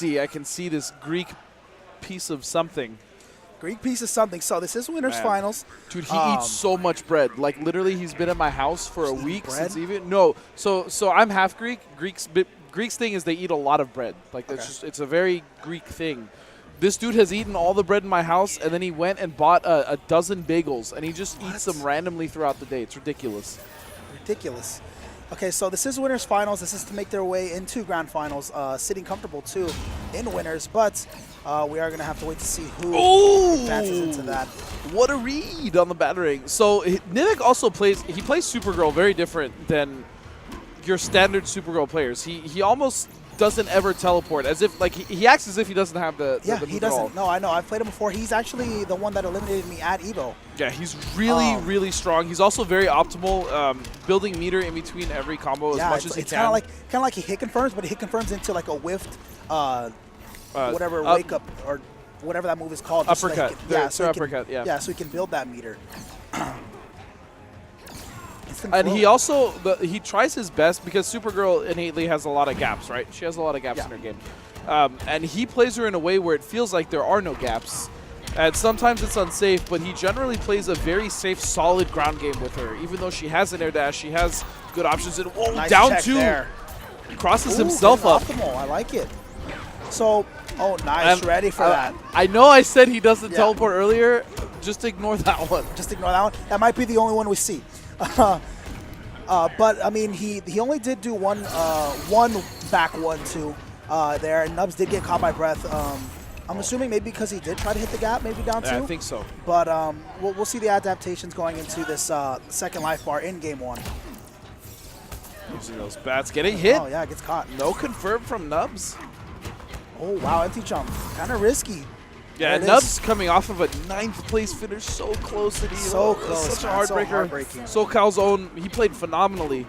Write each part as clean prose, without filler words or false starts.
I can see this Greek piece of something. Greek piece of something. So this is winners finals. Dude, he eats so much bread. Like literally, he's been at my house for a week bread? since even. No, so I'm half Greek. Greeks thing is they eat a lot of bread. Like it's a very Greek thing. This dude has eaten all the bread in my house, and then he went and bought a dozen bagels, and he just eats them randomly throughout the day. It's ridiculous. Ridiculous. Okay, so this is winners finals. This is to make their way into grand finals, sitting comfortable too in winners, but we are going to have to wait to see who advances into that. What a read on the battering. So Nivek also plays Supergirl very different than your standard Supergirl players. He almost doesn't ever teleport, as if like he acts as if he doesn't have the he doesn't. No, I know. I've played him before. He's actually the one that eliminated me at Evo. Yeah, he's really strong. He's also very optimal, building meter in between every combo as much as he can. It's kind of like he hit confirms, but he hit confirms into like a whiffed, whatever wake up or whatever that move is called. Uppercut. So uppercut. Yeah, so he can build that meter. And he also he tries his best because Supergirl innately has a lot of gaps, right? She has a lot of gaps in her game, and he plays her in a way where it feels like there are no gaps. And sometimes it's unsafe, but he generally plays a very safe, solid ground game with her. Even though she has an air dash, she has good options. And nice down check two, there. Crosses himself up. Optimal. I like it. So, nice, ready for that. I know I said he doesn't teleport earlier. Just ignore that one. Just ignore that one. That might be the only one we see. But I mean, he only did do one back 1-2 there, and Nubs did get caught by breath. I'm assuming maybe because he did try to hit the gap, maybe down 2. I think so. But we'll see the adaptations going into this second life bar in game 1. Using those bats, getting hit. Oh yeah, gets caught. No confirm from Nubs. Oh wow, empty jump, kind of risky. Yeah, Nubs coming off of a 9th place finish, so close to the so close. Such a heartbreaker. SoCal's own, he played phenomenally.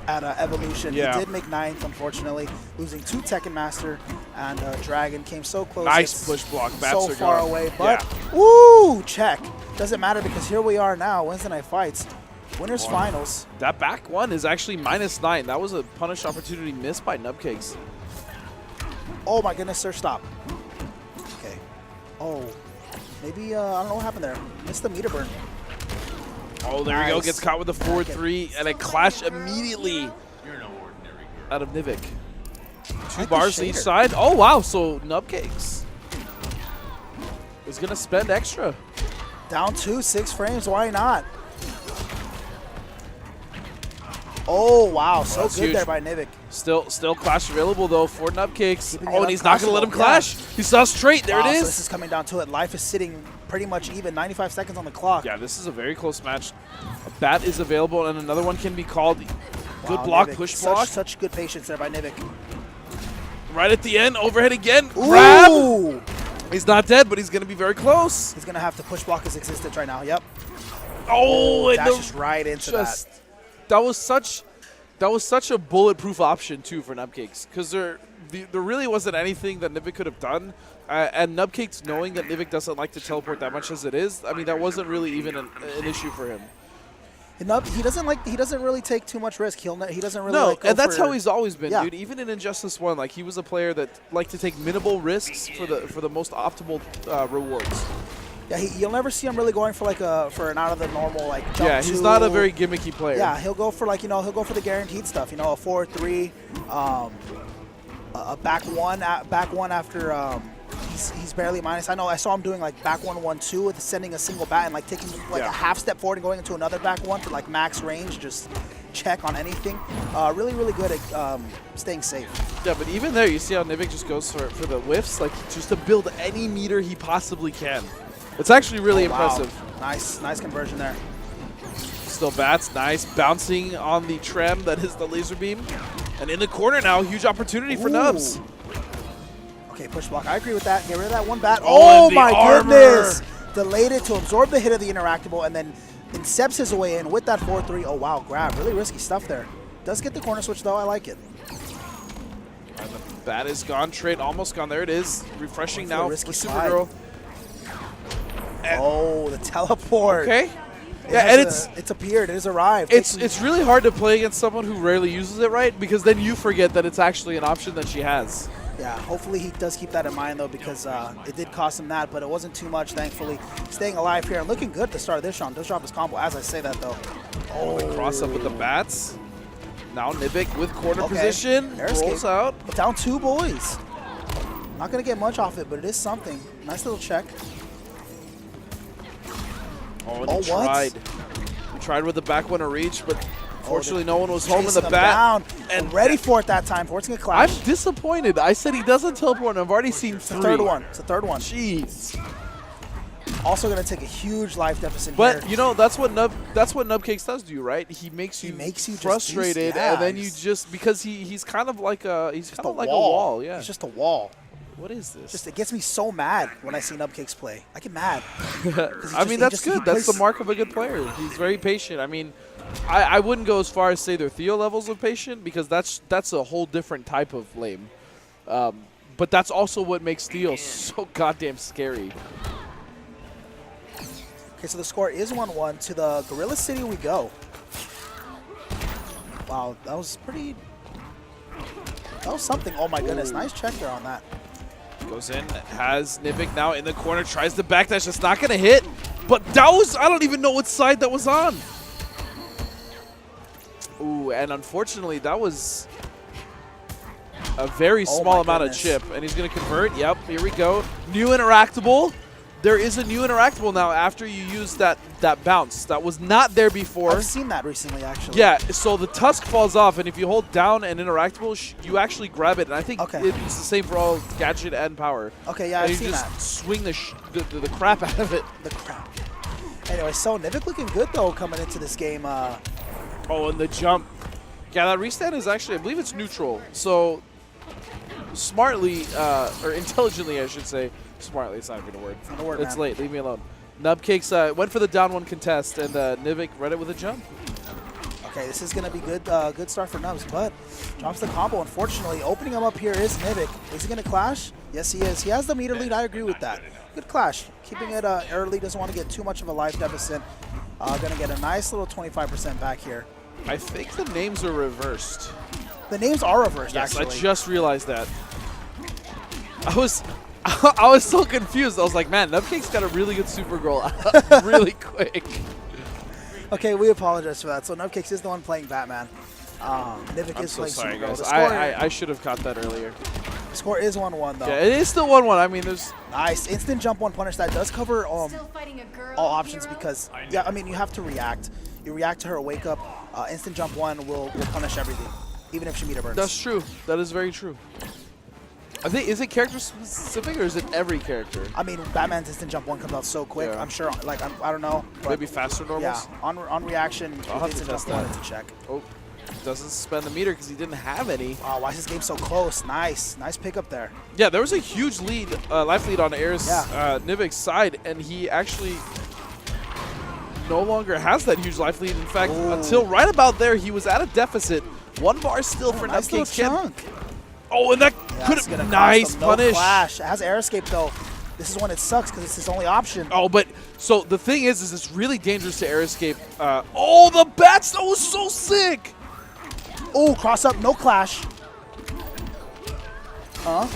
At Evolution, he did make 9th, unfortunately, losing to Tekken Master, and Dragon came so close. Nice push block. Bats so are far gone. away, but woo, check. Doesn't matter because here we are now, Wednesday Night Fights, winners finals. That back one is actually -9. That was a punish opportunity missed by Nubcakes. Oh my goodness, sir, stop. Okay. Oh, maybe I don't know what happened there. Missed the meter burn. Oh, there we go. Gets caught with the 4-3, and a clash immediately out of Nivek. 2 bars each side. Oh, wow. So Nubcakes is going to spend extra. Down 2, 6 frames. Why not? Oh, wow. So good huge there by Nivek. Still clash available, though, for Nubcakes. Oh, and he's not going to let him clash. He saw straight. There it is. So this is coming down to it. Life is sitting pretty much even. 95 seconds on the clock. Yeah, this is a very close match. A bat is available, and another one can be called. Good block, Nivek. push block. Such good patience there by Nivek. Right at the end, overhead again. Grab. He's not dead, but he's going to be very close. He's going to have to push block his existence right now. Yep. Oh, and dashes right into that. That was such a bulletproof option too for Nubcakes, because there really wasn't anything that Nivek could have done, and Nubcakes knowing that Nivek doesn't like to teleport that much as it is, I mean that wasn't really even an issue for him. He doesn't really take too much risk. He doesn't really and that's how he's always been, dude. Even in Injustice 1, like he was a player that liked to take minimal risks for the most optimal rewards. Yeah, you'll never see him really going for an out of the normal jump. Yeah, he's not a very gimmicky player. Yeah, he'll go for he'll go for the guaranteed stuff. A 4-3, a back one after he's barely minus. I saw him doing back 1-1-2 with sending a single bat and taking a half step forward and going into another back one for max range, just check on anything. Really good at staying safe. Yeah, but even there, you see how Nivek just goes for the whiffs, just to build any meter he possibly can. It's actually really impressive. Nice conversion there. Still bats, nice. Bouncing on the trem that is the laser beam. And in the corner now, huge opportunity for Nubs. Okay, push block. I agree with that. Get rid of that one bat. Oh my goodness! Delayed it to absorb the hit of the interactable and then incepts his way in with that 4-3. Oh wow, grab. Really risky stuff there. Does get the corner switch though. I like it. And the bat is gone. Trade almost gone. There it is. Refreshing now for Supergirl. Oh, the teleport. Okay. And it's appeared. It has arrived. It's really hard to play against someone who rarely uses it right, because then you forget that it's actually an option that she has. Yeah, hopefully he does keep that in mind, though, because it did cost him that, but it wasn't too much, thankfully. Staying alive here and looking good at the start of this round. Does drop his combo as I say that, though. Oh, the cross up with the bats. Now Nivek with corner position. Rolls out. But down 2 boys. Not going to get much off it, but it is something. Nice little check. Oh, and he tried. He tried with the back one to reach, but fortunately no one was home in the bat. Down. And ready for it that time. Forcing a clash. I'm disappointed. I said he doesn't teleport, and I've already seen 3. It's the third one. It's the third one. Jeez. Also going to take a huge life deficit but here. You know, that's what Nubcakes does to you, right? He makes you frustrated, and then you just because he's kind of like a a wall. Yeah, he's just a wall. What is this? Just it gets me so mad when I see Nubcakes play. I get mad. I mean, that's good. That's the mark of a good player. He's very patient. I mean, I wouldn't go as far as say they're Theo levels of patient because that's a whole different type of lame. But that's also what makes Theo so goddamn scary. Okay, so the score is 1-1. To the Gorilla City we go. Wow, that was pretty... That was something. Oh my goodness, nice check there on that. Goes in, has Nivek now in the corner, tries to backdash. It's not going to hit. But that was... I don't even know what side that was on. Ooh, and unfortunately, that was a very small amount of chip. And he's going to convert. Yep, here we go. New interactable. There is a new interactable now after you use that bounce. That was not there before. I've seen that recently, actually. Yeah, so the tusk falls off, and if you hold down an interactable, you actually grab it. And I think it's the same for all gadget and power. Okay, yeah, I've seen that. You just swing the crap out of it. The crap. Anyway, so Nivek looking good, though, coming into this game. Oh, and the jump. Yeah, that restand is actually, I believe it's neutral. So smartly, or intelligently, I should say. Smartly, it's not even a word. It's not a word, It's man. late. Leave me alone. Nubcakes went for the down 1 contest, and Nivek read it with a jump. Okay, this is going to be good good start for Nubs, but drops the combo, unfortunately. Opening him up here is Nivek. Is he going to clash? Yes, he is. He has the meter lead. I agree with that. Good clash. Keeping it early. Doesn't want to get too much of a life deficit. Going to get a nice little 25% back here. I think the names are reversed. The names are reversed, yes, actually. I just realized that. I was so confused. I was like, man, Nubcake's got a really good Supergirl really quick. Okay, we apologize for that. So Nubcakes is the one playing Batman. Nivek is playing Supergirl. Guys. I should have caught that earlier. The score is 1-1, though. Yeah, it is still 1-1. I mean, there's... Nice. Instant jump 1 punish. That does cover all options because, yeah, I mean, you have to react. You react to her wake up. Instant jump 1 will punish everything, even if she meter burns. That's true. That is very true. I think, is it character specific or is it every character? I mean, Batman's instant jump 1 comes out so quick. Yeah. I'm sure, like, I don't know. Maybe faster normals? Yeah, on reaction, I'll have to test that. To check. Oh, doesn't spend the meter because he didn't have any. Wow, why is this game so close? Nice pickup there. Yeah, there was a huge lead, life lead on Air's Nivek's side, and he actually no longer has that huge life lead. In fact, until right about there, he was at a deficit. 1 bar still for nice Nubcakes. chunk. Oh, and that could have been nice punish. No clash. It has air escape, though. This is when it sucks because it's his only option. Oh, but so the thing is it's really dangerous to air escape. Oh, the bats! That was so sick! Oh, cross up, no clash. To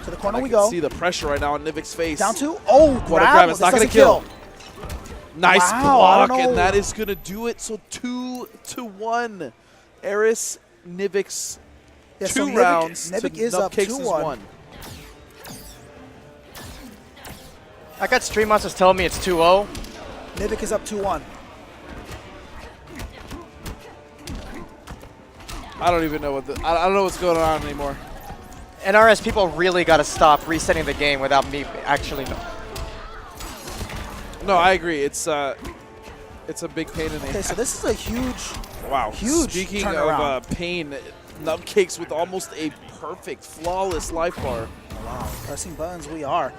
the corner we go. See the pressure right now on Nivek's face. Down 2. Oh, grab. It's not going to kill. Nice block, and that is going to do it. So 2-1. Eris, Nivek's 2 rounds. Nivek is up 2-1. I got Stream Monsters telling me it's 2-0. Nivek is up 2-1. I don't even know I don't know what's going on anymore. NRS people really got to stop resetting the game without me actually knowing. No, I agree. It's a big pain in the Okay, so this is a huge, huge Speaking turnaround. of pain, Nubcakes with almost a perfect, flawless life bar. Wow, pressing buttons we are.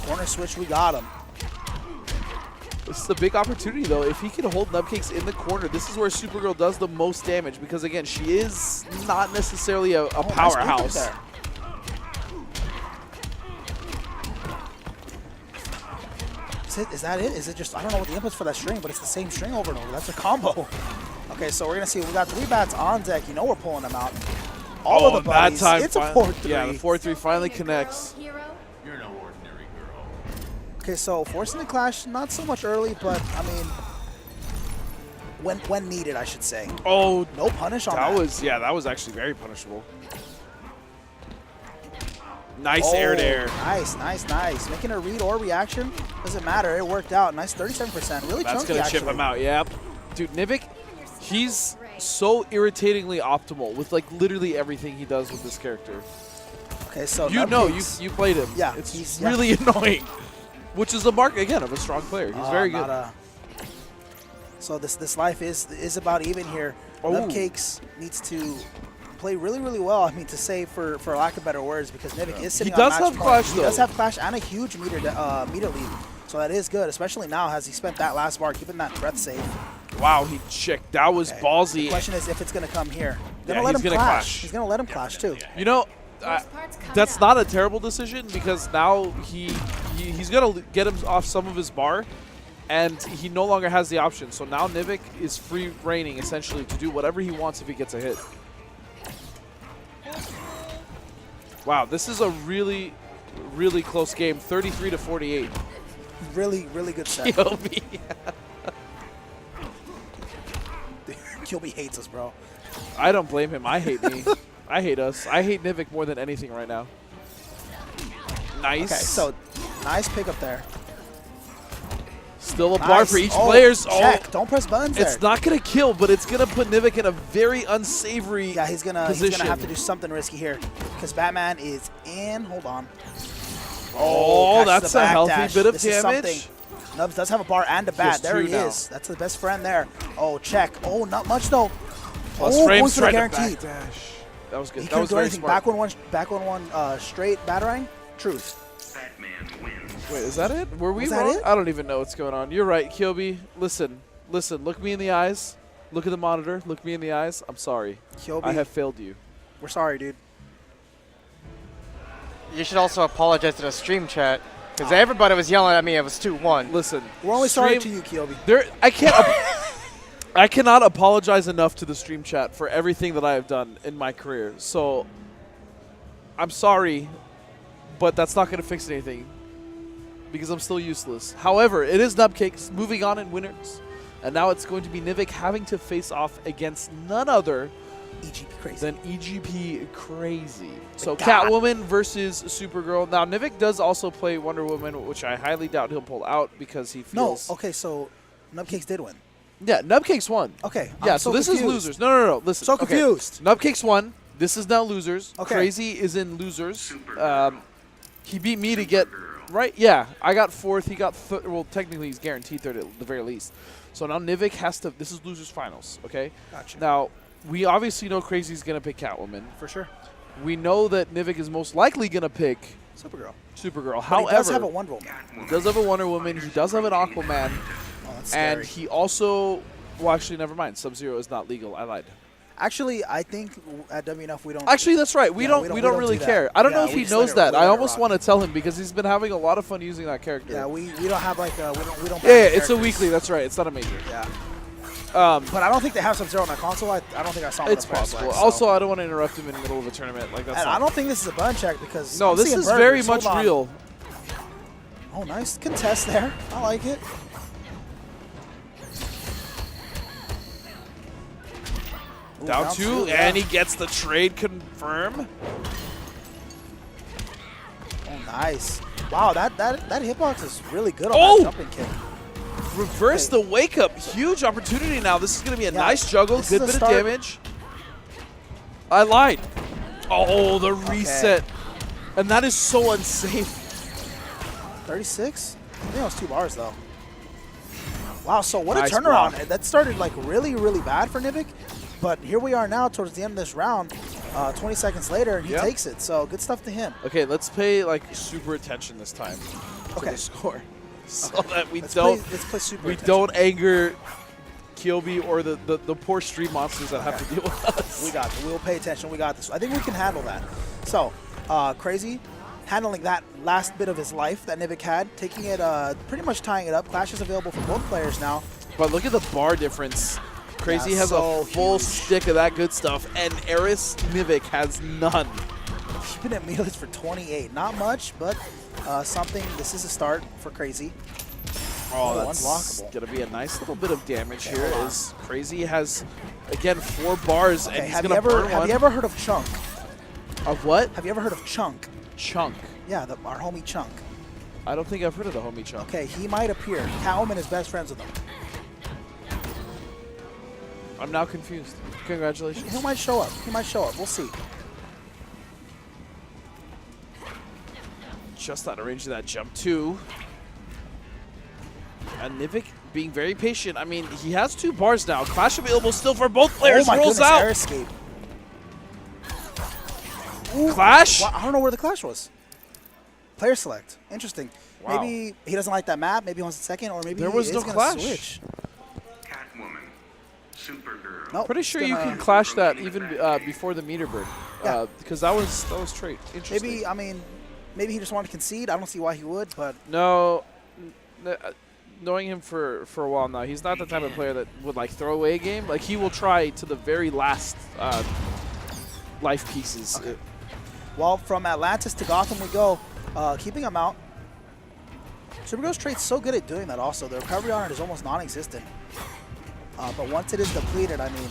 Corner switch, we got him. This is a big opportunity, though. If he can hold Nubcakes in the corner, this is where Supergirl does the most damage because, again, she is not necessarily a powerhouse. Nice Is that it? Is it just, I don't know what the inputs for that string, but it's the same string over and over. That's a combo. Okay, so we're going to see, we got 3 bats on deck. You know we're pulling them out. all of the that buddies. time It's a finally- 4-3. Yeah, the 4-3 finally connects. You're no ordinary girl. Okay, so forcing the clash, not so much early, but I mean, when needed, I should say. Oh, No punish on that that. was, yeah, that was actually very punishable. Nice Oh, air to air. Nice, nice, nice. Making a read or reaction, doesn't matter. It worked out. Nice 37%. Really That's chunky, going to chip actually. him out, yep. Dude, Nivek, he's so irritatingly optimal with like literally everything he does with this character. Okay, so You know, Nubcakes. you played him. Yeah, It's he's- really annoying, which is a mark, again, of a strong player. He's very good. So this life is about even here. Oh. Nubcakes needs to play really, really well. I mean, to say for lack of better words, because Nivek is sitting He does on match have point. Clash, He does though. have Clash and a huge meter lead. So that is good, especially now as he spent that last bar keeping that breath safe. Wow, he checked. That was Okay. ballsy. The question is if it's going to come here. Yeah, Gonna let he's him gonna clash. clash. He's going to let him clash too. You know, that's not a terrible decision because now he's going to get him off some of his bar, and he no longer has the option. So now Nivek is free reigning essentially to do whatever he wants if he gets a hit. Wow, this is a really, really close game. 33 to 48. Really, really good set. Kyobi. Kilby hates us, bro. I don't blame him. I hate me. I hate us. I hate Nivek more than anything right now. Nice. Okay, so nice pickup there. Still a bar Nice. for each Oh, player's. check. Don't press buttons there. It's not going to kill, but it's going to put Nivek in a very unsavory Yeah, he's gonna position. have to do something risky here because Batman is in. Hold on. Oh, catches that's the a back healthy dash. bit of This is damage. something. Nubs does have a bar and a bat. Just There two he now. is. That's the best friend there. Oh, check. Oh, not much though. Plus oh, frames going for the tried to guaranteed. backdash. That was good. He That couldn't was do very anything. smart. Back on one straight batarang. Truth. Batman wins. Wait, is that it? Were we Was that wrong? it? I don't even know what's going on. You're right, Kyobi. Listen. Look me in the eyes. Look at the monitor. Look me in the eyes. I'm sorry. Kyobi, I have failed you. we're sorry, dude. You should also apologize to the stream chat because everybody was yelling at me. It was 2-1. Listen. We're only sorry stream- to you, Kyobi. There, I can't. I cannot apologize enough to the stream chat for everything that I have done in my career. So, I'm sorry, but that's not going to fix anything because I'm still useless. However, it is Nubcakes moving on in winners, and now it's going to be Nivek having to face off against none other EGP crazy. than EGP Crazy. So, God. Catwoman versus Supergirl. Now, Nivek does also play Wonder Woman, which I highly doubt he'll pull out because he No, feels. okay, so Nubcakes did win. Yeah, Nubcakes won. Okay. Yeah, I'm so this is confused. losers. No. Listen. So okay. confused. Nubcakes won. This is now losers. Okay. Crazy is in losers. He beat me to get right. Yeah, I got fourth. He got third. Well, technically he's guaranteed third at the very least. So now Nivek has to. This is losers finals. Okay. Gotcha. Now we obviously know Crazy's gonna pick Catwoman. For sure. We know that Nivek is most likely gonna pick Supergirl. Supergirl. But However, he does have a Wonder Woman. he does have a Wonder Woman. He does have an Aquaman, Oh, that's and scary. he also. Well, actually, never mind. Sub-Zero is not legal. I lied. Actually, I think at WNF we don't. Actually, that's right. We Yeah, don't. we We don't don't really do that. care. I don't Yeah, know if we he just knows let it- that. we I let it almost rock. want to tell him because he's been having a lot of fun using that character. Yeah, we don't have like we don't. Yeah, ban it's a characters. weekly. That's right. It's not a major. Yeah, Um, but I don't think they have Sub-Zero on that console. I don't think I saw him. it's in the first possible. leg, so. Also, I don't want to interrupt him in the middle of a tournament. Like that's. And Not, I don't think this is a button check because no, I'm this seeing is very burgers. much Hold on. real. Oh, nice contest there. I like it. Ooh, Down two, yeah. and he gets the trade confirm. Oh, nice. Wow, that hitbox is really good on Oh! that jumping kick. Reverse Okay. the wake up. Huge opportunity now. This is going to be a Yeah, nice juggle. this Good is a bit of start. damage. I lied. Oh, the reset. And that is so unsafe. 36? I think that was 2 bars though. Wow, so what Nice a turnaround. block. That started like really, really bad for Nivek. But here we are now towards the end of this round. 20 seconds later, and he Yep. takes it. So good stuff to him. Okay, let's pay like super attention this time to Okay. the score, so that we Let's don't play super we attention. don't anger Kyobi or the poor stream monsters that have to deal with us. We got this. We'll pay attention. We got this. I think we can handle that. So, Crazy, handling that last bit of his life that Nivek had, taking it, pretty much tying it up. Clash is available for both players now. But look at the bar difference. Crazy Yeah, has so a full huge. stick of that good stuff, and Eris Nivek has none. He's been at melees for 28. Not much, but something. This is a start for Crazy. Oh, Oh, that's unblockable. going to be a nice little bit of damage Okay, here hold on. as Crazy has, again, 4 bars, Okay, and he's have going to burn have one. you ever heard of Chunk? Of what? Have you ever heard of Chunk? Chunk. Yeah, our homie Chunk. I don't think I've heard of the homie Chunk. Okay, he might appear. Catwoman is best friends with him. I'm now confused. Congratulations. He might show up. He might show up. We'll see. Just out of range of that jump, too. And Nivek being very patient. I mean, he has 2 bars now. Clash available still for both players. Oh my Rolls goodness, out. air escape. Ooh. Clash? Wow, I don't know where the clash was. Player select. Interesting. Wow. Maybe he doesn't like that map. Maybe he wants a second, or maybe There he was is no gonna clash. switch. Catwoman. Supergirl. Nope. Pretty it's sure you gonna- can clash that even before the meter burn. Yeah. Because that was trait. Interesting. Maybe, I mean, maybe he just wanted to concede. I don't see why he would, but No, knowing him for a while now, he's not the type of player that would like throw away a game. Like he will try to the very last life pieces. Okay. well, from Atlantis to Gotham we go. Keeping him out. Supergirl's trait's so good at doing that also. The recovery on it is almost non-existent. But once it is depleted, I mean,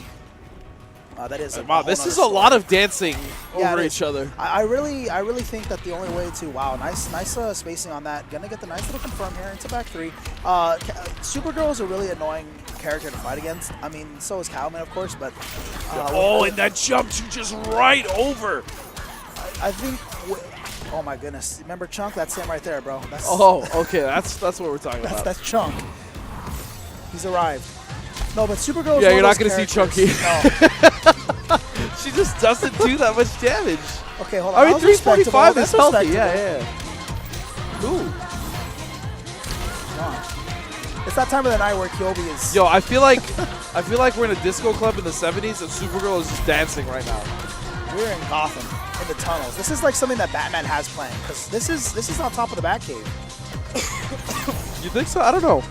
that is a Wow, whole this nother is a story. lot of dancing Yeah, over it is. each other. I really think that the only way to nice spacing on that. Gonna get the nice little confirm here into back 3. Supergirl is a really annoying character to fight against. I mean, so is Catwoman, of course, but Oh, and that jump to just right over. I think. Oh my goodness! Remember Chunk? That's him right there, bro. That's, Oh, okay, that's what we're talking about. that's Chunk. He's arrived. No, but Supergirl. Yeah, is you're one not of those gonna see Chunky. characters- She just doesn't do that much damage. No. Okay, hold on. I mean, That was 345 respectable. is That's healthy. respectable. Yeah, yeah. Ooh. Come on. It's that time of the night where Kyobi is. Yo, I feel like we're in a disco club in the 70s and Supergirl is just dancing right now. We're in Gotham, in the tunnels. This is like something that Batman has playing, because this is on top of the Batcave. You think so? I don't know.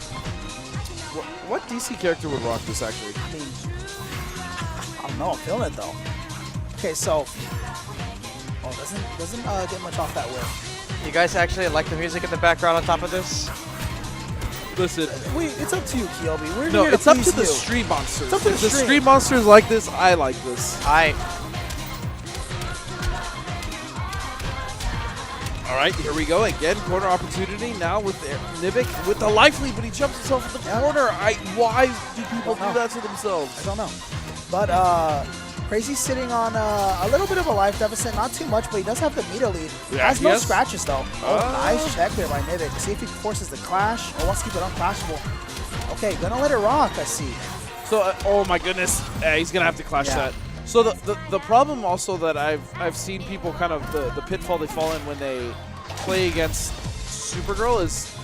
What DC character would rock this, actually? I mean, I don't know. I'm feeling it though. Okay, so doesn't get much off that whip. You guys actually like the music in the background on top of this? Listen, It's up to you, Kyobi. We're no, here it's to up to please the you. stream monsters. It's up to If the the stream. stream monsters like this, I like this. All right, here we go again. Corner opportunity now with Nivek with the life lead, but he jumps himself in the corner. Why do people do that to I themselves? don't know. But Crazy's sitting on a little bit of a life deficit, not too much, but he does have the meter lead. Yeah, Has no yes. scratches though. Nice check there by Nivek. See if he forces the clash or wants to keep it unclashable. Okay, gonna let it rock, I see. So, oh my goodness, he's gonna have to clash Yeah. that. So the problem also that I've seen people kind of the pitfall they fall in when they play against Supergirl is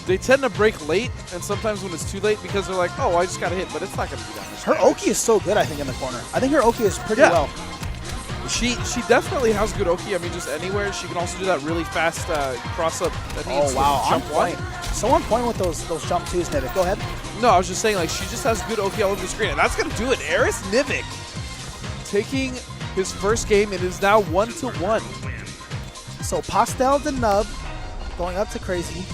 they tend to break late, and sometimes when it's too late because they're like, oh, I just got hit, but it's not gonna be that much. Her damage. Oki is so good, I think, in the corner. I think her Oki is pretty Yeah. well. She definitely has good Oki. I mean, just anywhere. She can also do that really fast cross up. That needs Oh wow, to on jump one. point. So on point with those jump twos, Nivek. Go ahead. No, I was just saying, like, she just has good Oki all over the screen, and that's gonna do it. Eris Nivek taking his first game, and is now 1-1. So Pastel the Nub going up to Crazy,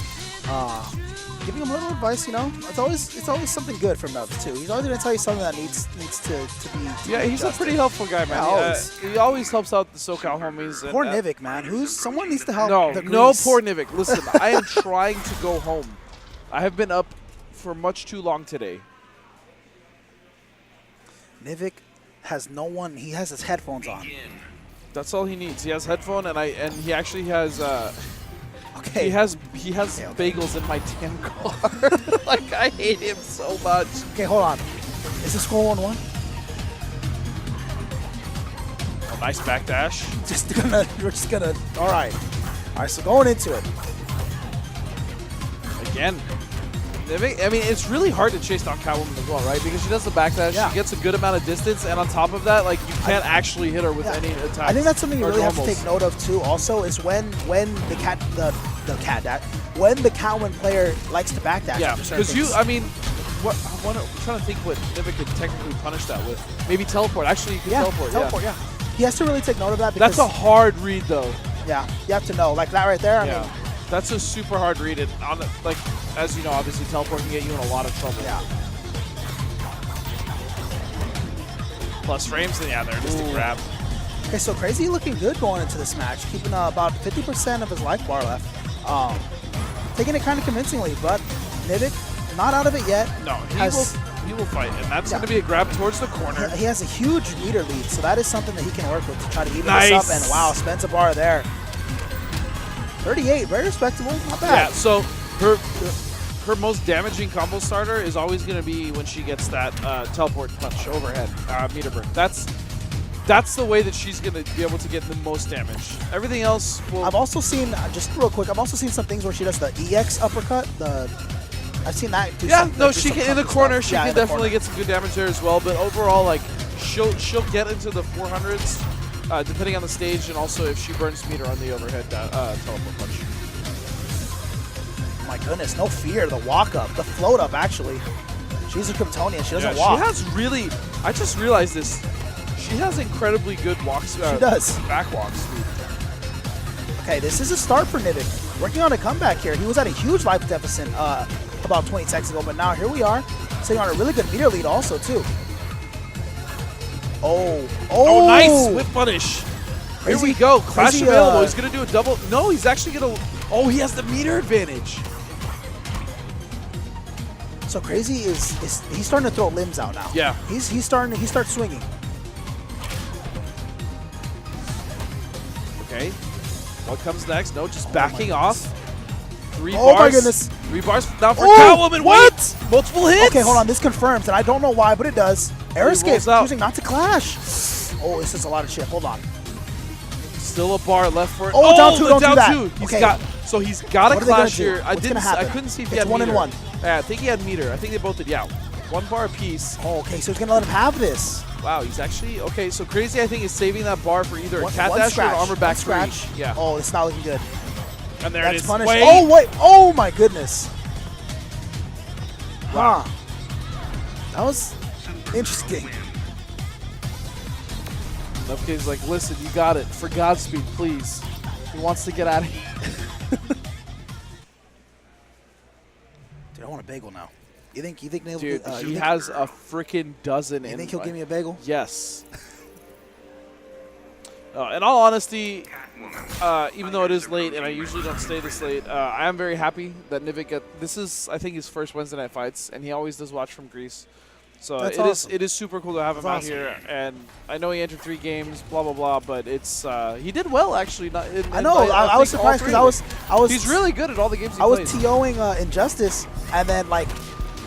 giving him a little advice. You know, it's always something good from Nubs too. He's always gonna tell you something that needs to be. Yeah, he's a pretty helpful guy, man. Yeah, always. He always helps out the SoCal homies. And, Poor Nivek, man. Someone needs to help. No, the no, Grease. poor Nivek. Listen, I am trying to go home. I have been up for much too long today. Nivek has no one. He has his headphones on. That's all he needs. He has headphone, and he actually has Okay. he has bagels in my damn car. Like, I hate him so much. Okay, hold on. Is the score 1-1? A nice backdash. We're just gonna. All right. So going into it. Again. Nivek, I mean, it's really hard to chase down Catwoman as well, right? Because she does the backdash, Yeah. she gets a good amount of distance, and on top of that, like, you can't actually hit her with Yeah. any attacks. I think that's something you or really have to normals. take note of too. Also, is when when the Catwoman player likes to backdash. Yeah, after certain because things. I mean, I'm trying to think what Nivek could technically punish that with. Maybe teleport. Actually, you can teleport. Yeah. He has to really take note of that because That's a hard read, though. yeah, you have to know like that right there. I mean, That's a super hard read. And on the, like, as you know, obviously teleport can get you in a lot of trouble. yeah. Plus frames, then they're just a grab. Okay, so Crazy looking good going into this match, keeping about 50% of his life bar left. Taking it kind of convincingly, but Nivek not out of it yet. No, he will fight, and that's going to be a grab towards the corner. He has a huge meter lead, so that is something that he can work with to try to even Nice. this up. And wow, spends a bar there. 38, very respectable, not bad. Yeah, so her most damaging combo starter is always going to be when she gets that teleport punch overhead, meter burn. That's the way that she's going to be able to get the most damage. Everything else will... I've also seen, just real quick, I've also seen some things where she does the EX uppercut. I've seen that. She can in the corner. She can definitely get some good damage there as well. But overall, like she'll get into the 400s depending on the stage, and also if she burns meter on the overhead teleport punch. My goodness, no fear. The walk up, the float up. Actually, she's a Kryptonian. She doesn't walk. She has really. I just realized this. She has incredibly good walks. She does. Back walks, dude. Okay, this is a start for Nivek. Working on a comeback here. He was at a huge life deficit about 20 seconds ago, but now here we are, sitting on a really good meter lead also, too. Oh, nice whip punish. Here we go. Clash Crazy, available. He's going to do a double. No, he's actually going to. Oh, he has the meter advantage. So Crazy is he's starting to throw limbs out now. Yeah. He starts swinging. Okay. What comes next? No, just backing off. 3 bars. Oh my goodness. 3 bars down for Oh, Catwoman. what? Wait, multiple hits. Okay, hold on. This confirms, and I don't know why, but it does. Air escape, rolls out. choosing not to clash. Oh, this is a lot of shit. Hold on. Still a bar left for it. Oh, down 2, the don't do down that. 2. He's Okay. got a What are they gonna clash do? here. What's gonna happen? I couldn't see if he It's had 1 meter. and 1. Yeah, I think he had meter. I think they both did. Yeah, 1 bar apiece. Oh, okay, so he's gonna let him have this. Wow, he's actually okay. So Crazy, I think, is saving that bar for either a One cat dash or an scratch. armor back One scratch. three. Yeah. Oh, it's not looking good. And there That's it is. punished. Wait. Oh wait! Oh my goodness! Wow, that was interesting. Nivek's like, listen, you got it. For Godspeed, please. He wants to get out of here. Dude, I want a bagel now. You think Neil? Dude, he has a freaking dozen. You think he'll give me a bagel? Yes. In all honesty, even though it is late and I usually don't stay this late, I am very happy that Nivek this is, I think, his first Wednesday night fights, and he always does watch from Greece. So That's awesome. it is super cool to have him out here, and I know he entered 3 games, blah blah blah, but it's he did well actually. I know. I was surprised because I was. He's really good at all the games he I was plays. TOing Injustice, and then like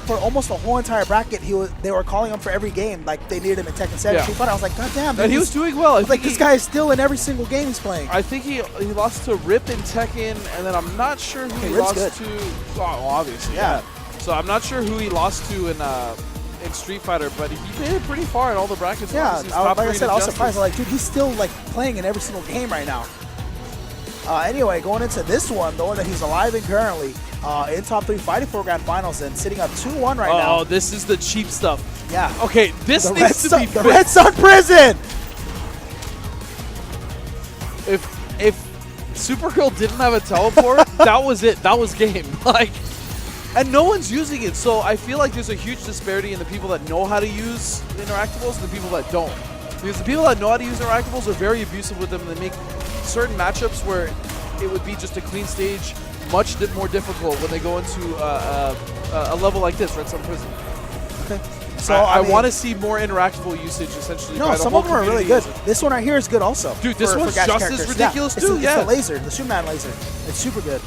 for almost the whole entire bracket, they were calling him for every game. Like they needed him in Tekken 7. Yeah. But I was like, God damn, dude, And he was doing well. I like think this guy is still in every single game he's playing. I think he lost to Rip in Tekken, and then I'm not sure who he Rip's lost good. to. Well, obviously, yeah. So I'm not sure who he lost to in Street Fighter, but he made it pretty far in all the brackets. Yeah, Obviously, he's top like I 3 said, in I was Injustice. surprised. I'm like, dude, he's still like playing in every single game right now. Anyway, going into this one, the one that he's alive in currently, in top 3 fighting for grand finals and sitting up 2-1 right now. Oh, this is the cheap stuff. Yeah. Okay, this The needs to be the fixed. Red Sun Prison. If Supergirl didn't have a teleport, that was it. That was game. Like, and no one's using it. So I feel like there's a huge disparity in the people that know how to use interactables and the people that don't. Because the people that know how to use interactables are very abusive with them, and they make certain matchups where it would be just a clean stage much more difficult when they go into a level like this, Red Sun Prison. Okay. So I mean, want to see more interactable usage, essentially. No, by the some whole of them are really good. community. This one right here is good also. Dude, this for one's Gacha just as characters. ridiculous it's too, the, yeah. It's the laser, the Superman laser. It's super good.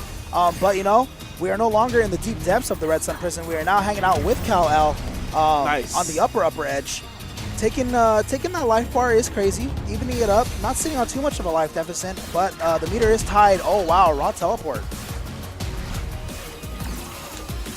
But you know, we are no longer in the deep depths of the Red Sun Prison. We are now hanging out with Kal-El Nice. on the upper edge. Taking that life bar is crazy. Evening it up. Not sitting on too much of a life deficit, but the meter is tied. Oh wow, raw teleport.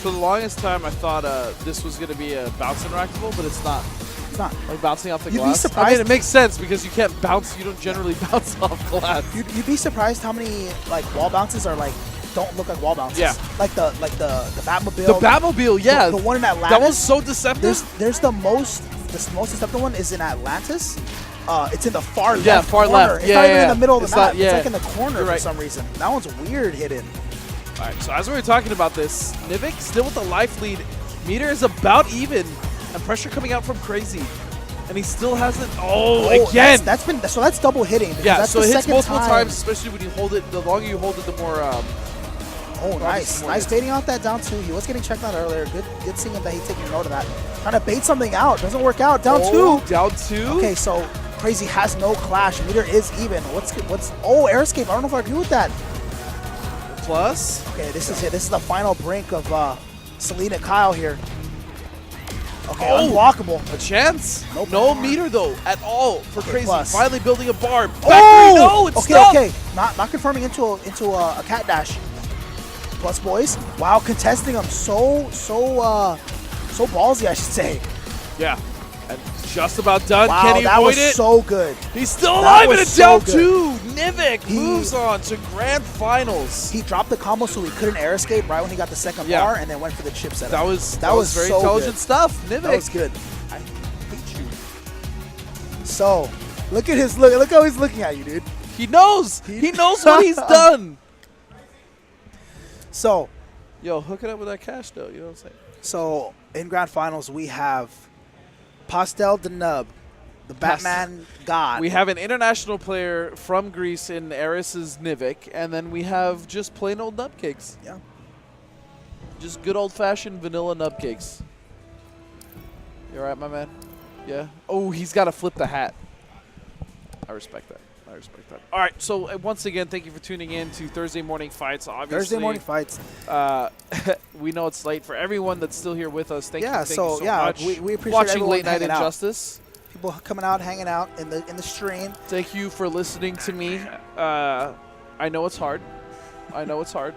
For the longest time, I thought this was going to be a bounce interactable, but it's not. It's not. Like bouncing off the You'd be glass. I surprised- mean, it makes sense because you can't bounce. You don't generally bounce off glass. You'd be surprised how many like wall bounces are like don't look like wall bounces. Yeah. Like the Batmobile. The Batmobile, yeah. The one in Atlantis. That was so deceptive. There's the most deceptive one is in Atlantis. It's in the far left. Yeah, far corner. left. It's Yeah, not even yeah, in the middle of it's the map. not- yeah. It's like in the corner You're for right. some reason. That one's weird hidden. All right, so as we were talking about this, Nivek still with the life lead. Meter is about even, and pressure coming out from Crazy. And he still hasn't. Oh, again! That's double hitting. because Yeah, that's so the it hits second multiple time. times, especially when you hold it. The longer you hold it, the more. Oh, nice. more Nice hits. baiting out that down two. He was getting checked out earlier. Good seeing him that he's taking note of that. Trying to bait something out. Doesn't work out. Down two. Down two. Okay, so Crazy has no clash. Meter is even. Oh, air escape. I don't know if I agree with that. Plus. Okay, this is it. This is the final brink of Selena Kyle here. Okay, Oh. unblockable. A chance? Nope. No meter though at all for Okay, Crazy. plus. Finally building a bar. Back Oh! three. No, it's okay, stuck. okay. Not confirming into a cat dash. Plus boys. Wow, contesting him so ballsy, I should say. Yeah, and just about done. Wow, Can he that avoid was it? so good. He's still that alive was and it's so down good. two. Nivek He- moves on to grand finals. He dropped the combo so he couldn't air escape right when he got the second Yeah. bar, and then went for the chip setup. That was very so intelligent good. stuff. Nivek. That was good. I hate you. So, look at his look. Look how he's looking at you, dude. He knows. He knows what he's done. So, Yo, hook it up with that cash though. You know what I'm saying? so in grand finals we have Pastel the Nub, the Batman God. We have an international player from Greece in Eris's Nivek, and then we have just plain old nubcakes. Yeah. Just good old-fashioned vanilla nubcakes. You all right, my man? Yeah? Oh, he's got to flip the hat. I respect that. I respect that. All right, so once again, thank you for tuning in to Thursday Morning Fights. Obviously, Thursday morning fights. we know it's late for everyone that's still here with us. Thank you So so much. we appreciate Watching everyone Late Night hanging out. Injustice. People coming out, hanging out in the stream. Thank you for listening to me. I know it's hard. I know it's hard.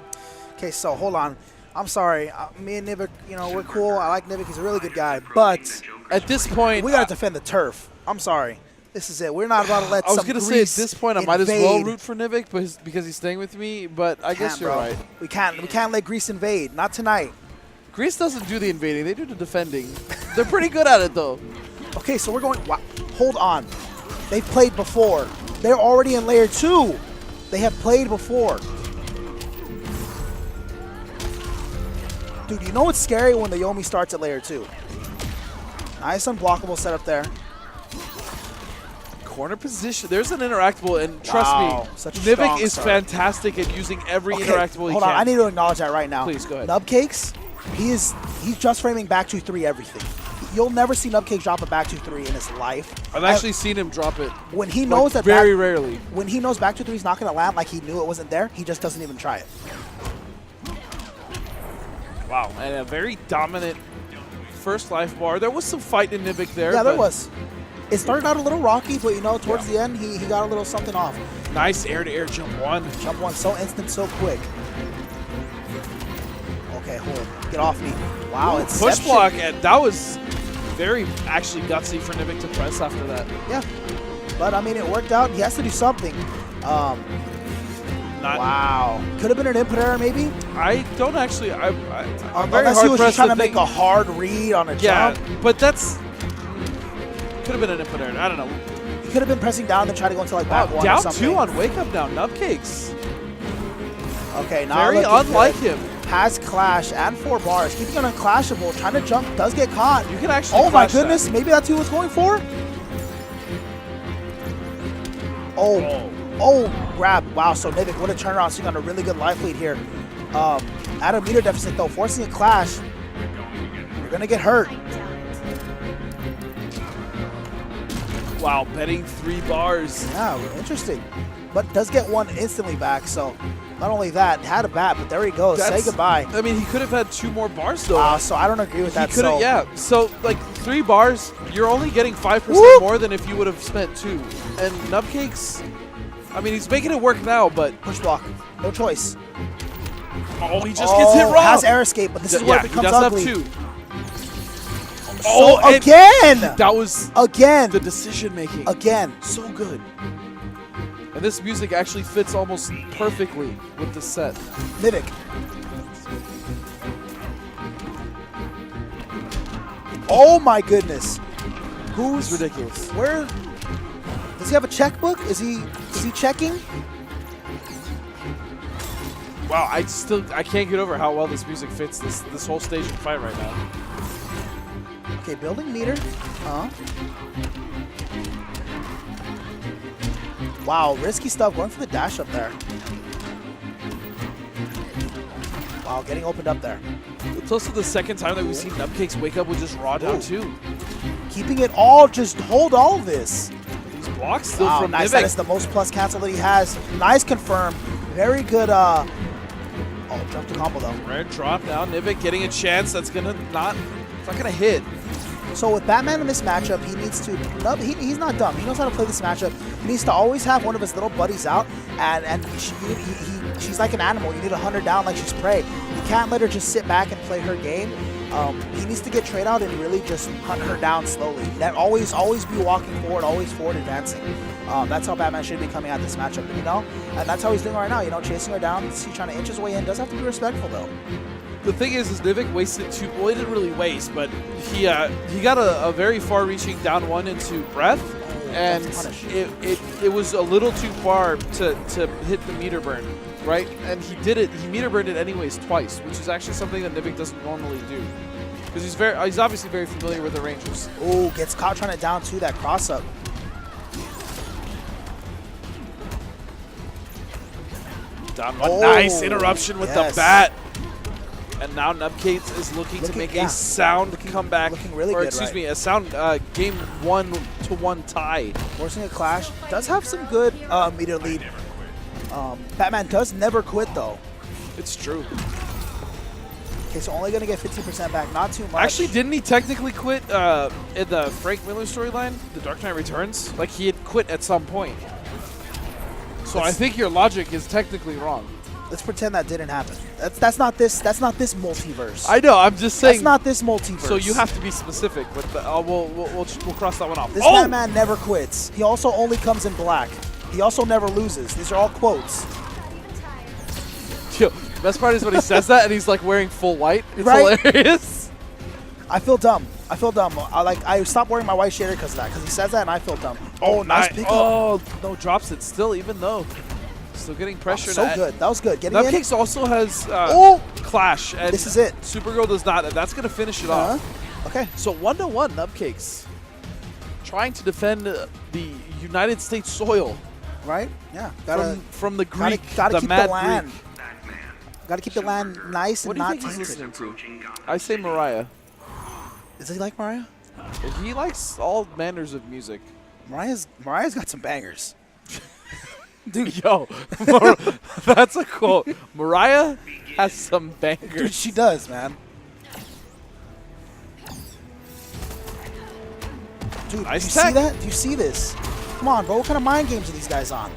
Okay, so hold on. I'm sorry. Me and Nivek, we're cool. I like Nivek. He's a really good guy. But At this point, we got to defend the turf. I'm sorry. This is it. We're not about to let I was some going to say at Greece this point I might as well invade. root for Nivek because he's staying with me, but I guess Can't, you're bro. right. We can't let Greece invade. Not tonight. Greece doesn't do the invading. They do the defending. They're pretty good at it, though. Okay, so we're going. Wow, hold on. They've played before. They're already in layer 2. They have played before. Dude, you know what's scary when the Yomi starts at layer 2? Nice unblockable setup there. Corner position. There's an interactable, and trust Wow, me, such a Nivek strong is start. fantastic at using every interactable he hold can. on. I need to acknowledge that right now. Please, go ahead. Nubcakes, he's just framing back 2-3 everything. You'll never see Nubcakes drop a back 2-3 in his life. I've actually seen him drop it. When he knows that very back, rarely. when he knows back 2-3 is not going to land, like he knew it wasn't there, he just doesn't even try it. Wow, and a very dominant first life bar. There was some fight in Nivek there. Yeah, there but was. It started out a little rocky, but towards the end, he got a little something off. Nice air-to-air jump one. Jump one so instant, so quick. Okay, hold. Get off me. Wow, it's Push block, and that was very actually gutsy for Nivek to press after that. Yeah, but I mean, it worked out. He has to do something. Wow. Could have been an input error, maybe. I don't actually. I'm very Unless he hard was just pressed trying to think. make a hard read on a Yeah, jump. but that's could have been an input error. I don't know. He could have been pressing down and then try to go into like back one or Down something. two on wake up now. Nubcakes. Okay, now Very looking unlike good. him. Has clash and 4 bars. Keeping it unclashable. Trying to jump. Does get caught. You can actually. Oh my clash that. goodness. Maybe that's who he was going for? Oh, grab. Wow, so Nivek, what a turnaround. Seeing on a really good life lead here. At a meter deficit, though, forcing a clash. You're going to get hurt. Wow, betting 3 bars. Yeah, interesting. But does get one instantly back, so not only that, had a bat, but there he goes. Say goodbye. I mean, he could have had 2 more bars though. Wow, so I don't agree with that. He could have, yeah. So like 3 bars, you're only getting 5% Whoop! more than if you would have spent 2. And Nubcakes, I mean, he's making it work now, but Push block. No choice. oh, he just gets hit wrong. Has air escape, but this is where Yeah, it he becomes does ugly. have 2. So and again! That was Again! the decision making. Again. So good. And this music actually fits almost perfectly with the set. Nivek. Oh my goodness. It's ridiculous. Where does he have a checkbook? Is he checking? Wow, I can't get over how well this music fits this whole stage and fight right now. Okay, building meter. Wow, risky stuff going for the dash up there. Wow, getting opened up there. It's also the second time that we've seen Nubcakes wake up with just raw down too. Keeping it all, just hold all of this. These blocks still Wow, from nice. Nivek. That is the most plus cancel that he has. Nice confirm. Very good. Oh, jump to combo though. Rare drop now. Nivek getting a chance that's gonna it's not gonna hit. So with Batman in this matchup, he needs to. He's not dumb. He knows how to play this matchup. He needs to always have one of his little buddies out, and she's like an animal. You need to hunt her down like she's prey. You can't let her just sit back and play her game. He needs to get trade out and really just hunt her down slowly. That always be walking forward, always forward advancing. That's how Batman should be coming at this matchup, you know? And that's how he's doing right now, you know, chasing her down. He's trying to inch his way in. Does have to be respectful, though. The thing is Nivek wasted two. Well, he didn't really waste, but he got a very far-reaching down one into breath, and it was a little too far to hit the meter burn, right? And he did it. He meter burned it anyways twice, which is actually something that Nivek doesn't normally do, because he's obviously very familiar with the ranges. Oh, gets caught trying to down two that cross up. Down one. Nice interruption with the bat. And now Nubcakes is looking to make a sound comeback. Looking really or good, excuse right? me, a sound game 1-1 tie. Forcing a clash. Does have some good meter lead. Batman does never quit, though. It's true. Okay, so only going to get 15% back. Not too much. Actually, didn't he technically quit in the Frank Miller storyline, The Dark Knight Returns? Like, he had quit at some point. So I think your logic is technically wrong. Let's pretend that didn't happen. That's not this multiverse. I know. I'm just saying. That's not this multiverse. So you have to be specific. With the, we'll cross that one off. This Batman never quits. He also only comes in black. He also never loses. These are all quotes. Yo, the best part is when he says that and he's like wearing full white. It's right? Hilarious. I feel dumb. I stopped wearing my white shader because of that. Because he says that and I feel dumb. Oh, nice pick up. Oh, no, drops it still, even though. Still getting pressure. So good. That was good. Getting Nubcakes also has Clash. And this is it. Supergirl does not, and that's going to finish it off. Okay. So 1-1 Nubcakes. Trying to defend the United States soil. Right? Yeah. From the Greek, gotta the keep mad the land. Greek. Gotta keep the land nice and not tainted. What do you think he's listening to? I say Mariah. Does he like Mariah? He likes all manners of music. Mariah's got some bangers. Dude, yo, that's a quote. Mariah has some bangers. Dude, she does, man. Dude, nice do you see that? Do you see this? Come on, bro. What kind of mind games are these guys on?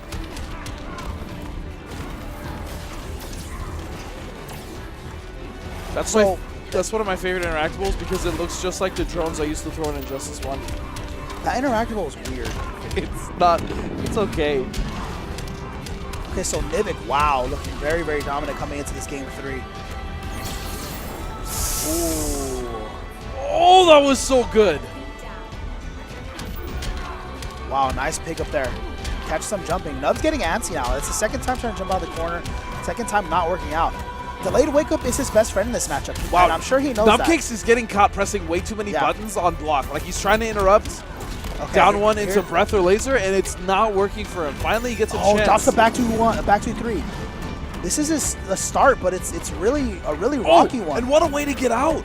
That's one of my favorite interactables because it looks just like the drones I used to throw in Injustice 1. That interactable is weird. It's not. It's okay. Okay, so Nivek, wow, looking very, very dominant coming into this game 3. Ooh. Oh, that was so good. Wow, nice pick up there. Catch some jumping. Nub's getting antsy now. It's the second time trying to jump out of the corner. Second time not working out. Delayed wake up is his best friend in this matchup. Wow, and I'm sure he knows that. Nubcakes is getting caught pressing way too many buttons on block. Like he's trying to interrupt. Okay, down one into breath or laser, and it's not working for him. Finally, he gets a chance. Oh, drops the back 2-1, back 2-3. This is a start, but it's really a really rocky one. And what a way to get out!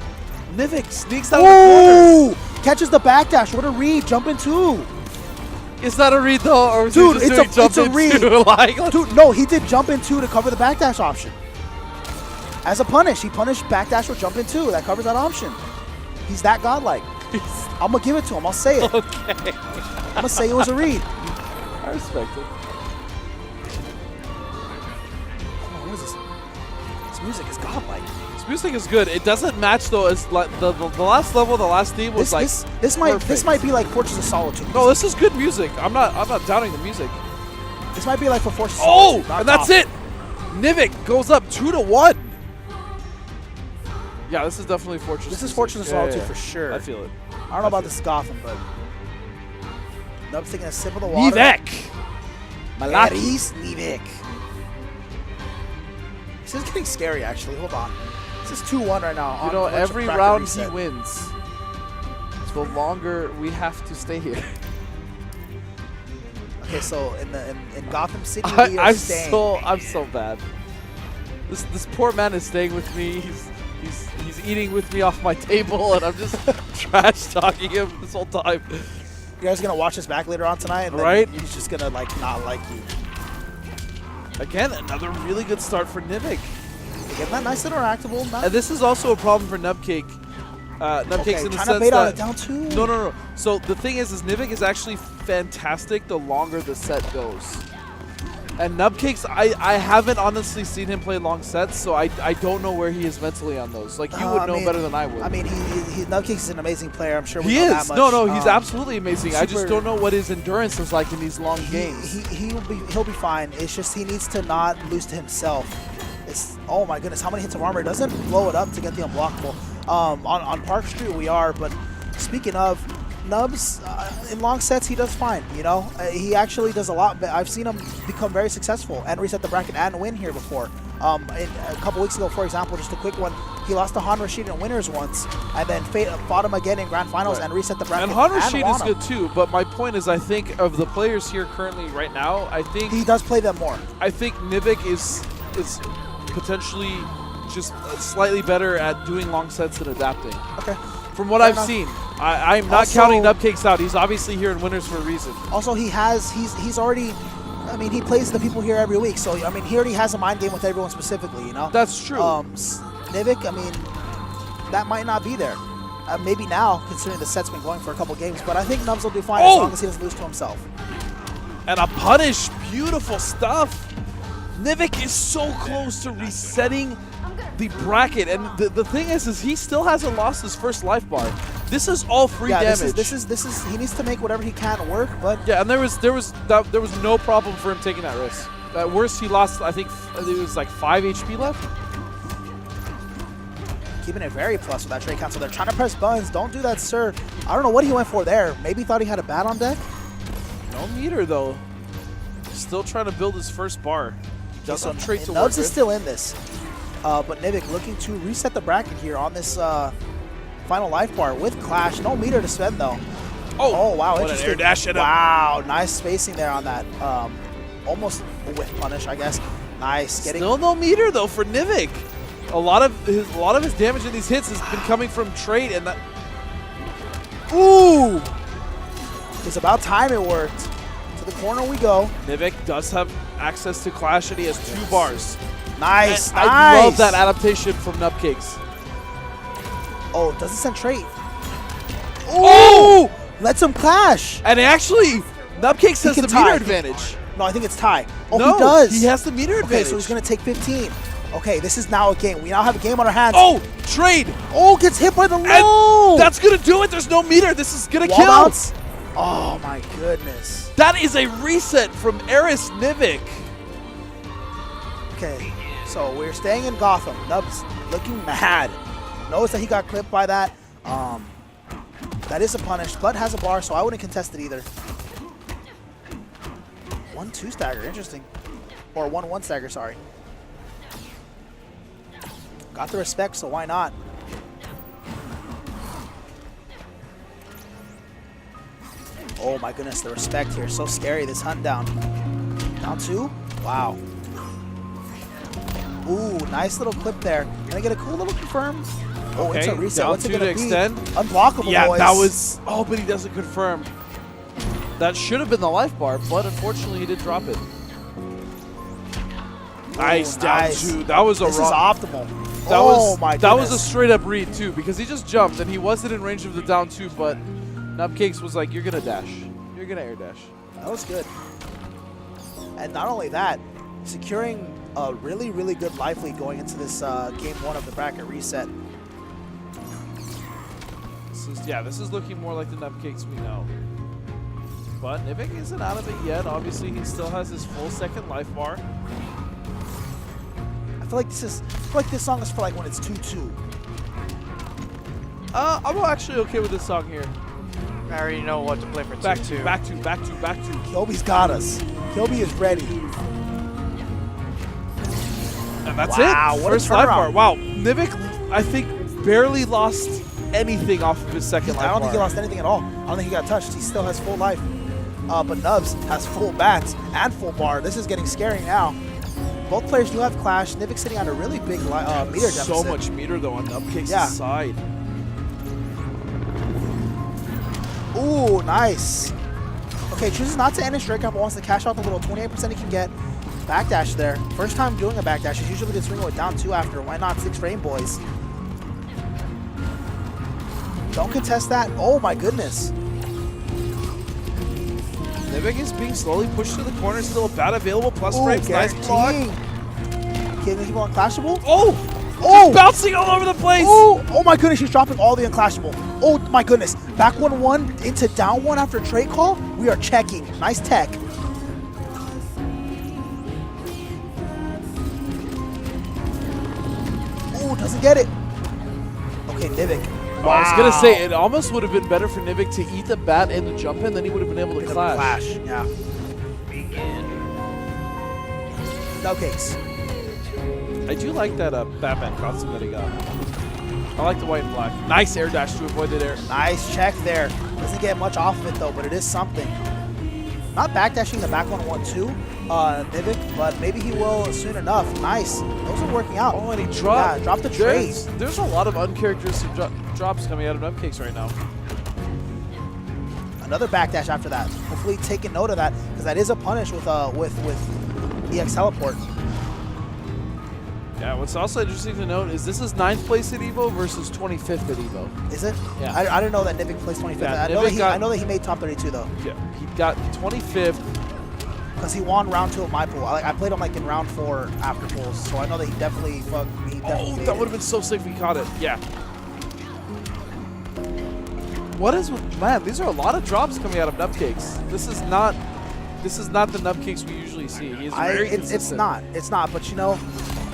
Nivek sneaks down the corner. Catches the backdash. What a read! Jump in 2. Is that a read though, or dude? It's a read. Like, dude, no, he did jump in 2 to cover the backdash option. As a punish, he punished backdash with jump in 2. That covers that option. He's that godlike. I'm going to give it to him. I'll say it. Okay. I'm going to say it was a read. I respect it. Oh, what is this? This music is godlike. This music is good. It doesn't match, though, as the last level, the last theme was this might be like Fortress of Solitude. No, this is good music. I'm not doubting the music. This might be like for Force. Oh, and that's it. Nivek goes up 2-1. Yeah, this is definitely Fortress. This is Fortress Solitude for sure. I feel it. I don't know about this Gotham, but Nub's taking a sip of the water. Nivek. Malaris Nivek. This is getting scary, actually. Hold on. This is 2-1 right now. You know, on every bracket round reset. he wins, the longer we have to stay here. Okay, so in Gotham City, we are staying. I'm so bad. This poor man is staying with me. He's eating with me off my table, and I'm just trash talking him this whole time. You guys are gonna watch this back later on tonight, and right? He's just gonna like not like you. Again, another really good start for Nivek. Again, that nice little interactable. And this is also a problem for Nubcake. Nubcake's in the trying sense to bait on that it down two. No. So the thing is Nivek is actually fantastic the longer the set goes. And Nubcake's, I haven't honestly seen him play long sets, so I don't know where he is mentally on those. Like, you would know better than I would. I mean, Nubcake is an amazing player. I'm sure we he know is. that much. No, he's absolutely amazing. I just don't know what his endurance is like in these long games. He'll be fine. It's just he needs to not lose to himself. It's, oh my goodness, how many hits of armor? It doesn't blow it up to get the unblockable. On Park Street we are, but speaking of, Nubs, in long sets, he does fine, you know? He actually does a lot. I've seen him become very successful and reset the bracket and win here before. A couple weeks ago, for example, just a quick one, he lost to Han Rashid in winners once, and then fought him again in grand finals and reset the bracket. And Han Rashid is good too, but my point is I think of the players here currently right now, I think... He does play them more. I think Nivek is potentially just slightly better at doing long sets and adapting. Okay. From what I've seen, I'm not counting Nubcakes out. He's obviously here in winners for a reason. Also, he's already, I mean, he plays the people here every week, so I mean, he already has a mind game with everyone specifically, you know. That's true. Nivek, I mean, that might not be there. Maybe now, considering the set's been going for a couple games, but I think Nubs will do fine as long as he doesn't lose to himself. And a punish, beautiful stuff. Nivek is so close to resetting the bracket, and the thing is he still hasn't lost his first life bar. This is all free damage. This is he needs to make whatever he can work, but yeah, and there was no problem for him taking that risk. At worst, he lost, I think it was like 5 HP left. Keeping it very plus with that trade count. So they're trying to press buttons. Don't do that, sir. I don't know what he went for there. Maybe thought he had a bat on deck. No meter though. Still trying to build his first bar. So Nubs is still in this. But Nivek looking to reset the bracket here on this final life bar with Clash. No meter to spend though. Oh wow, what an air dash it up. Wow, nice spacing there on that. Almost a whiff punish, I guess. Nice. Still no meter though for Nivek. A lot of his damage in these hits has been coming from trade, and that. Ooh! It's about time it worked. To the corner we go. Nivek does have access to Clash, and he has 2 bars. Nice, and I love that adaptation from Nubcakes. Oh, doesn't send trade. Oh! Lets him clash. And actually, Nubcakes has the meter advantage. No, I think it's tie. Oh, no, he does. He has the meter advantage. Okay, so he's going to take 15. Okay, this is now a game. We now have a game on our hands. Oh, trade. Oh, gets hit by the low. And that's going to do it. There's no meter. This is going to kill. Bounce. Oh, my goodness. That is a reset from Eris Nivek. Okay, so we're staying in Gotham. Nubs looking mad. Knows that he got clipped by that. That is a punish, but has a bar, so I wouldn't contest it either. 1-2 stagger, interesting. Or 1-1 stagger, sorry. Got the respect, so why not? Oh my goodness, the respect here. So scary, this hunt down. Down 2? Wow. Ooh, nice little clip there. Can I get a cool little confirm? Oh, okay, it's a reset. down What's it 2 gonna to extend. be? Unblockable, yeah, boys. that was... Oh, but he doesn't confirm. That should have been the life bar, but unfortunately he did drop it. Nice, down 2. That was a This is optimal. My goodness. That was a straight up read too, because he just jumped and he wasn't in range of the down 2, but Nubcakes was like, you're gonna dash. You're gonna air dash. That was good. And not only that, securing a really, really good life lead going into this game 1 of the bracket reset. This is looking more like the Nubcakes we know. But Nivek isn't out of it yet. Obviously, he still has his full second life bar. I feel like this song is for like when it's 2-2. I'm actually okay with this song here. I already know what to play for 2-2. Back to. Kilby's got us. Kilby is ready. And that's Wow, it. what a First life bar. turnaround. Wow, Nivek, I think, barely lost anything off of his second life bar. I don't think he lost anything at all. I don't think he got touched. He still has full life. But Nubs has full bats and full bar. This is getting scary now. Both players do have clash. Nivek sitting on a really big meter deficit. So much meter, though, on Nubcake's side. Ooh, nice. Okay, chooses not to end his strike up, but wants to cash out the little 28% he can get. Backdash there. First time doing a backdash. He's usually gets swing with down 2 after. Why not 6 frame, boys? Don't contest that. Oh my goodness. Nivek is being slowly pushed to the corner. Still a bat available. Plus frames. Nice block. Can he go unclashable? Oh! Oh! Just bouncing all over the place. Oh! Oh my goodness, he's dropping all the unclashable. Oh my goodness. Back 1-1 into down 1 after trade call. We are checking. Nice tech. Oh, doesn't get it. Okay, Nivek. Wow. I was going to say, it almost would have been better for Nivek to eat the bat and the jump in, then he would have been able to clash. Yeah. No cakes. I do like that Batman costume that he got. I like the white and black. Nice air dash to avoid the air. Nice check there. Doesn't get much off of it though, but it is something. Not backdashing the back 1-1-2, Nivek, but maybe he will soon enough. Nice. Those are working out. Oh, and he dropped. Yeah, dropped the trade. There's a lot of uncharacteristic drops coming out of Nubcakes right now. Another backdash after that. Hopefully taking note of that, because that is a punish with EX teleport. Yeah, what's also interesting to note is this is 9th place at EVO versus 25th at EVO. Is it? Yeah. I didn't know that Nivek placed 25th. Yeah, I know that he made top 32 though. Yeah, he got 25th. Because he won round 2 of my pool. I played him like in round 4 after pools, so I know that he definitely That would have been so sick if he caught it. Yeah. What is with, man, these are a lot of drops coming out of Nubcakes. This is not the Nubcakes we usually see. He is very consistent. It's not, but you know,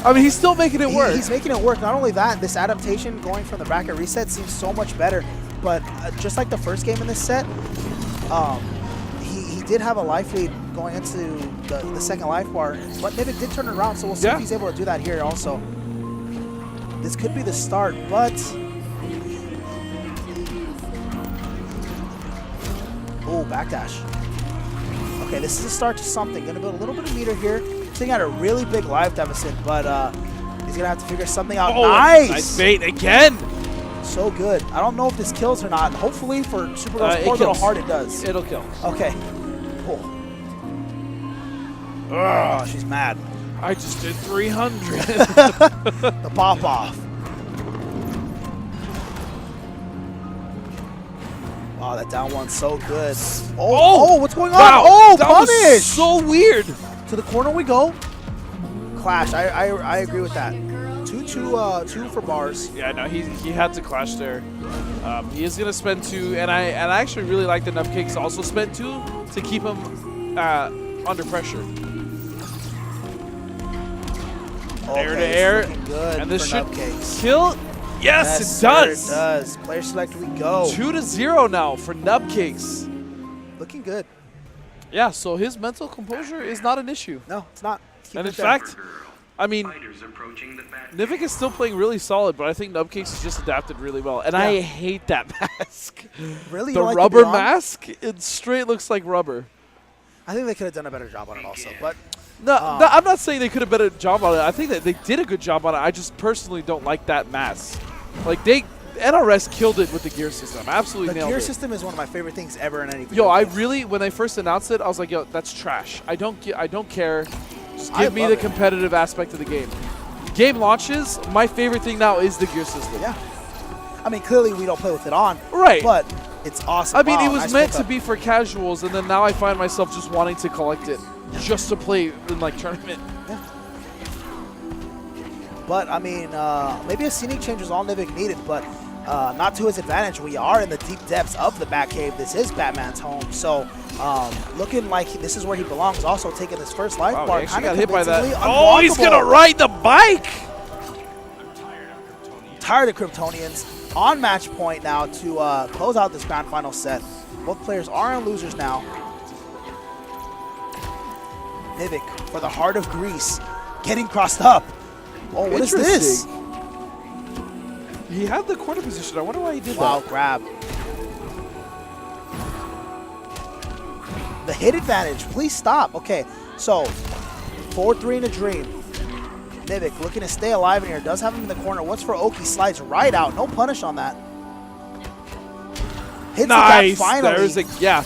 I mean, he's still making it work. He's making it work. Not only that, this adaptation going from the bracket reset seems so much better. But just like the first game in this set, he did have a life lead going into the second life bar. But Nivek did turn it around, so we'll see if he's able to do that here also. This could be the start, but... Oh, backdash. Okay, this is a start to something. Gonna build a little bit of meter here. Sitting at a really big life deficit, but he's gonna have to figure something out. Oh, nice bait again. So good. I don't know if this kills or not. Hopefully for Supergirl's poor little heart, it does. It'll kill. Okay. Cool. Ugh, she's mad. I just did 300. The pop off. Wow, that down one's so good. Oh, what's going on? Wow, oh, that punish! Was so weird. To the corner we go. Clash. I agree with that. 2 for bars. Yeah, no, he had to clash there. He is gonna spend 2, and I actually really like the Nubcakes also spent 2 to keep him under pressure. Air to air, good and this should Nubcakes. kill. Yes, it does. Sir, it does. Player select, we go. 2-0 now for Nubcakes. Looking good. Yeah, so his mental composure is not an issue. No, it's not. Keep And it in there. fact, I mean, Nivek is still playing really solid, but I think Nubcakes has just adapted really well. And I hate that mask. Really? The You don't like rubber the mask, it straight looks like rubber. I think they could have done a better job on it also, but No, I'm not saying they could have done a better job on it. I think that they did a good job on it. I just personally don't like that mask. Like, NRS killed it with the gear system. Absolutely nailed it. The gear system is one of my favorite things ever in any video Yo, I game. really, when they first announced it, I was like, yo, that's trash. I don't care. Just give me love the it. competitive aspect of the game. Game launches, my favorite thing now is the gear system. Yeah. I mean, clearly we don't play with it on. Right. But it's awesome. I mean, Wow, it was nice meant to hookup. be for casuals, and then now I find myself just wanting to collect it just to play in, like, tournament. Yeah. But, I mean, maybe a scenic change was all Nivek needed, but not to his advantage. We are in the deep depths of the Batcave. This is Batman's home, so looking like this is where he belongs. Also taking his first life Wow, bar. he actually Kinda got hit by that. convincingly Oh, he's unblockable. gonna ride the bike. Tired of Kryptonians. On match point now to close out this grand final set. Both players are on losers now. Nivek for the Heart of Greece, getting crossed up. Oh, what is this? He had the corner position. I wonder why he did Wow, that. grab. The hit advantage, please stop. Okay, so 4-3 in a dream. Nivek looking to stay alive in here. Does have him in the corner. What's for Oki? Slides right out. No punish on that. Hits Nice. the gap finally. There's a gap.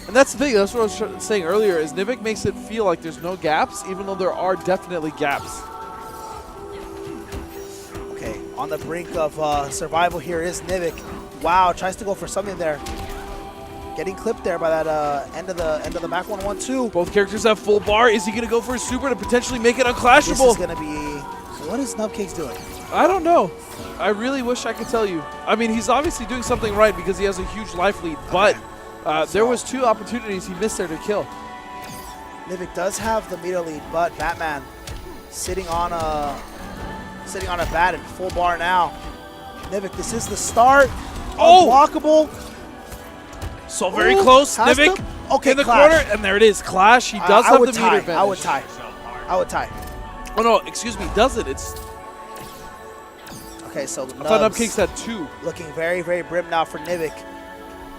And that's the thing. That's what I was saying earlier. Is Nivek makes it feel like there's no gaps, even though there are definitely gaps. Okay, on the brink of survival here is Nivek. Wow, tries to go for something there. Getting clipped there by that end of the back 1-1-2. Both characters have full bar. Is he going to go for a super to potentially make it This unclashable? is gonna be. What is Nubcake's doing? I don't know. I really wish I could tell you. I mean, he's obviously doing something right because he has a huge life lead, but there was 2 opportunities he missed there to kill. Nivek does have the meter lead, but Batman sitting on a bat and full bar now. Nivek, this is the start. Oh! Unblockable. So very Ooh, close. has Nivek to- okay, in the clash. corner, and there it is. Clash. He does I have would the tie. meter advantage. I would tie. I would tie. Oh, no. Excuse me. Does it? It's. Okay, so I thought Nubs Nubcakes had 2. looking very, very brim now for Nivek.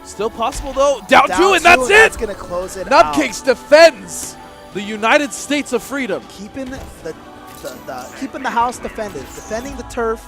Still possible, though. Down 2, Down and that's 2, it. That's gonna close it out. Nubcakes defends the United States of Freedom. Keeping keeping the house defended, defending the turf.